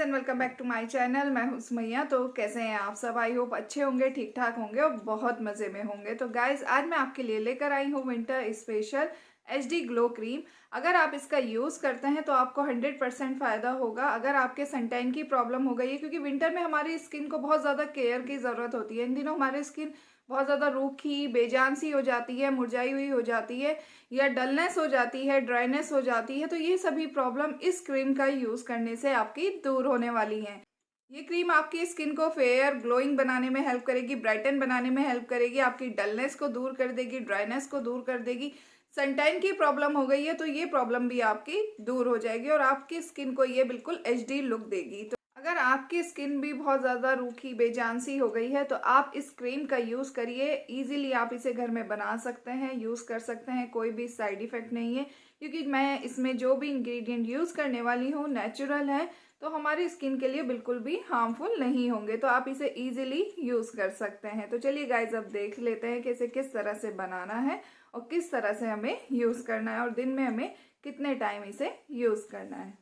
And welcome back to my channel. मैं हूं सुमैया। तो कैसे हैं आप सब? आई होप अच्छे होंगे, ठीक ठाक होंगे और बहुत मज़े में होंगे। तो गाइज आज मैं आपके लिए लेकर आई हूं winter special HD glow cream. अगर आप इसका यूज़ करते हैं तो आपको 100% फ़ायदा होगा। अगर आपके सनटैन की प्रॉब्लम हो गई है, क्योंकि विंटर में हमारी स्किन को बहुत ज़्यादा केयर की ज़रूरत होती है। इन दिनों हमारी स्किन बहुत ज़्यादा रूखी बेजान सी हो जाती है, मुरझाई हुई हो जाती है, या डलनेस हो जाती है, ड्राइनेस हो जाती है। तो ये सभी प्रॉब्लम इस क्रीम का यूज़ करने से आपकी दूर होने वाली हैं। ये क्रीम आपकी स्किन को फेयर ग्लोइंग बनाने में हेल्प करेगी, ब्राइटन बनाने में हेल्प करेगी, आपकी डलनेस को दूर कर देगी, ड्राइनेस को दूर कर देगी। सनटैन की प्रॉब्लम हो गई है तो ये प्रॉब्लम भी आपकी दूर हो जाएगी और आपकी स्किन को ये बिल्कुल एचडी लुक देगी। तो अगर आपकी स्किन भी बहुत ज़्यादा रूखी बेजान सी हो गई है तो आप इस क्रीम का यूज़ करिए। इजीली आप इसे घर में बना सकते हैं, यूज़ कर सकते हैं, कोई भी साइड इफ़ेक्ट नहीं है, क्योंकि मैं इसमें जो भी इंग्रेडिएंट यूज़ करने वाली हूँ नेचुरल है, तो हमारी स्किन के लिए बिल्कुल भी हार्मफुल नहीं होंगे। तो आप इसे ईजिली यूज़ कर सकते हैं। तो चलिए गाइज अब देख लेते हैं कि इसे किस तरह से बनाना है और किस तरह से हमें यूज़ करना है और दिन में हमें कितने टाइम इसे यूज़ करना है।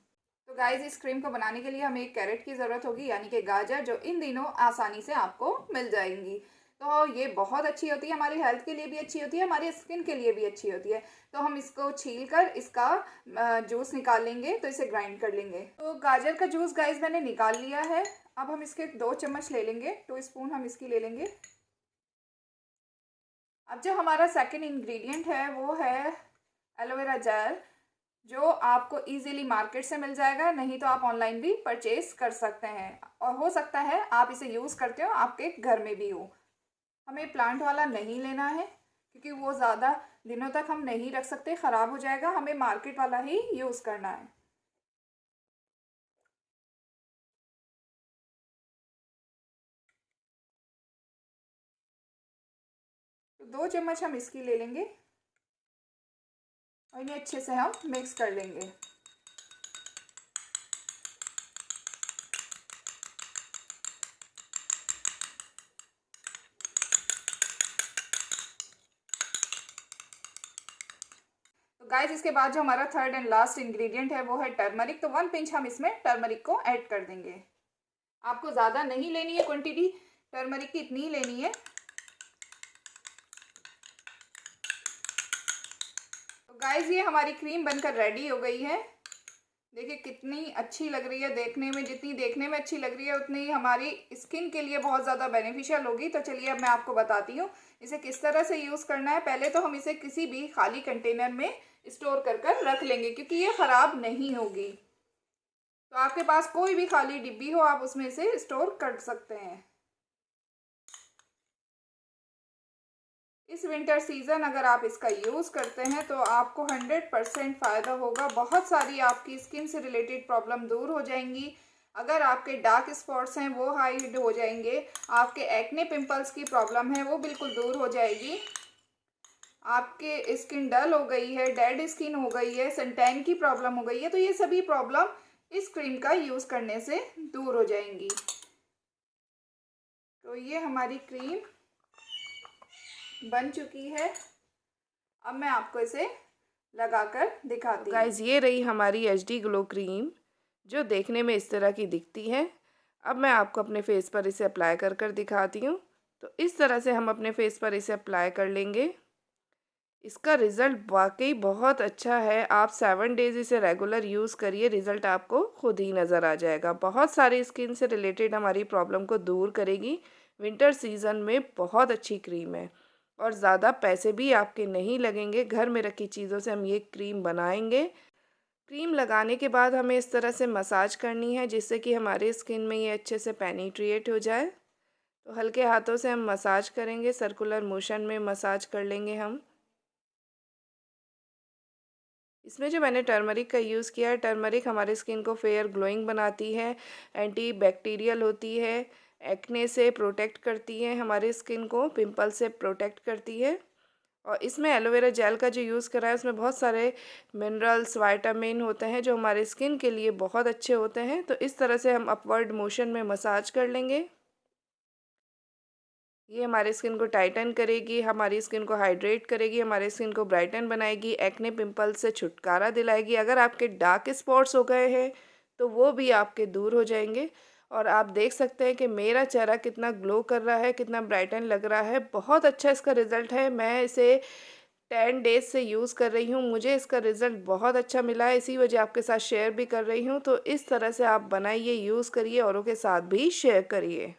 तो गाइज इस क्रीम को बनाने के लिए हमें एक कैरेट की ज़रूरत होगी, यानी कि गाजर, जो इन दिनों आसानी से आपको मिल जाएंगी। तो ये बहुत अच्छी होती है, हमारी हेल्थ के लिए भी अच्छी होती है, हमारी स्किन के लिए भी अच्छी होती है। तो हम इसको छील कर इसका जूस निकाल लेंगे, तो इसे ग्राइंड कर लेंगे। तो गाजर का जूस गाइज मैंने निकाल लिया है। अब हम इसके 2 चम्मच ले लेंगे, 2 स्पून हम इसकी ले लेंगे। अब जो हमारा सेकेंड इंग्रेडिएंट है वो है एलोवेरा जेल, जो आपको इजीली मार्केट से मिल जाएगा, नहीं तो आप ऑनलाइन भी परचेज कर सकते हैं। और हो सकता है आप इसे यूज़ करते हो, आपके घर में भी हो। हमें प्लांट वाला नहीं लेना है, क्योंकि वो ज़्यादा दिनों तक हम नहीं रख सकते, ख़राब हो जाएगा। हमें मार्केट वाला ही यूज़ करना है। तो 2 चम्मच हम इसकी ले लेंगे और इन्हें अच्छे से हम मिक्स कर लेंगे। तो गाइस इसके बाद जो हमारा थर्ड एंड लास्ट इंग्रेडिएंट है वो है टर्मरिक। तो 1 पिंच हम इसमें टर्मरिक को ऐड कर देंगे। आपको ज़्यादा नहीं लेनी है क्वांटिटी, टर्मरिक की इतनी ही लेनी है। तो गाइस ये हमारी क्रीम बनकर रेडी हो गई है। देखिए कितनी अच्छी लग रही है देखने में। जितनी देखने में अच्छी लग रही है उतनी ही हमारी स्किन के लिए बहुत ज़्यादा बेनिफिशियल होगी। तो चलिए अब मैं आपको बताती हूँ इसे किस तरह से यूज़ करना है। पहले तो हम इसे किसी भी खाली कंटेनर में स्टोर कर कर रख लेंगे, क्योंकि ये ख़राब नहीं होगी। तो आपके पास कोई भी खाली डिब्बी हो, आप उसमें इसे स्टोर कर सकते हैं। इस विंटर सीज़न अगर आप इसका यूज़ करते हैं तो आपको 100% फ़ायदा होगा। बहुत सारी आपकी स्किन से रिलेटेड प्रॉब्लम दूर हो जाएंगी। अगर आपके डार्क स्पॉट्स हैं वो हाइड हो जाएंगे, आपके एक्ने पिंपल्स की प्रॉब्लम है वो बिल्कुल दूर हो जाएगी, आपके स्किन डल हो गई है, डेड स्किन हो गई है, सनटैन की प्रॉब्लम हो गई है, तो ये सभी प्रॉब्लम इस क्रीम का यूज़ करने से दूर हो जाएंगी। तो ये हमारी क्रीम बन चुकी है। अब मैं आपको इसे लगाकर दिखाती हूँ। गाइज ये रही हमारी एचडी ग्लो क्रीम, जो देखने में इस तरह की दिखती है। अब मैं आपको अपने फेस पर इसे अप्लाई कर कर दिखाती हूँ। तो इस तरह से हम अपने फेस पर इसे अप्लाई कर लेंगे। इसका रिज़ल्ट वाकई बहुत अच्छा है। आप 7 डेज़ इसे रेगुलर यूज़ करिए, रिज़ल्ट आपको खुद ही नज़र आ जाएगा। बहुत सारी स्किन से रिलेटेड हमारी प्रॉब्लम को दूर करेगी। विंटर सीज़न में बहुत अच्छी क्रीम है और ज़्यादा पैसे भी आपके नहीं लगेंगे। घर में रखी चीज़ों से हम ये क्रीम बनाएंगे। क्रीम लगाने के बाद हमें इस तरह से मसाज करनी है, जिससे कि हमारे स्किन में ये अच्छे से पेनिट्रिएट हो जाए। तो हल्के हाथों से हम मसाज करेंगे, सर्कुलर मोशन में मसाज कर लेंगे हम। इसमें जो मैंने टर्मरिक का यूज़ किया है, टर्मरिक हमारी स्किन को फेयर ग्लोइंग बनाती है, एंटी बैक्टीरियल होती है, एक्ने से प्रोटेक्ट करती है, हमारी स्किन को पिंपल से प्रोटेक्ट करती है। और इसमें एलोवेरा जेल का जो यूज़ करा है उसमें बहुत सारे मिनरल्स, विटामिन होते हैं जो हमारे स्किन के लिए बहुत अच्छे होते हैं। तो इस तरह से हम अपवर्ड मोशन में मसाज कर लेंगे। ये हमारे स्किन को टाइटन करेगी, हमारी स्किन को हाइड्रेट करेगी, हमारे स्किन को ब्राइटन बनाएगी, एक्ने पिंपल से छुटकारा दिलाएगी। अगर आपके डार्क स्पॉट्स हो गए हैं तो वो भी आपके दूर हो जाएंगे। और आप देख सकते हैं कि मेरा चेहरा कितना ग्लो कर रहा है, कितना ब्राइटन लग रहा है। बहुत अच्छा इसका रिज़ल्ट है। मैं इसे 10 डेज़ से यूज़ कर रही हूँ, मुझे इसका रिज़ल्ट बहुत अच्छा मिला है, इसी वजह आपके साथ शेयर भी कर रही हूँ। तो इस तरह से आप बनाइए, यूज़ करिए, औरों के साथ भी शेयर करिए।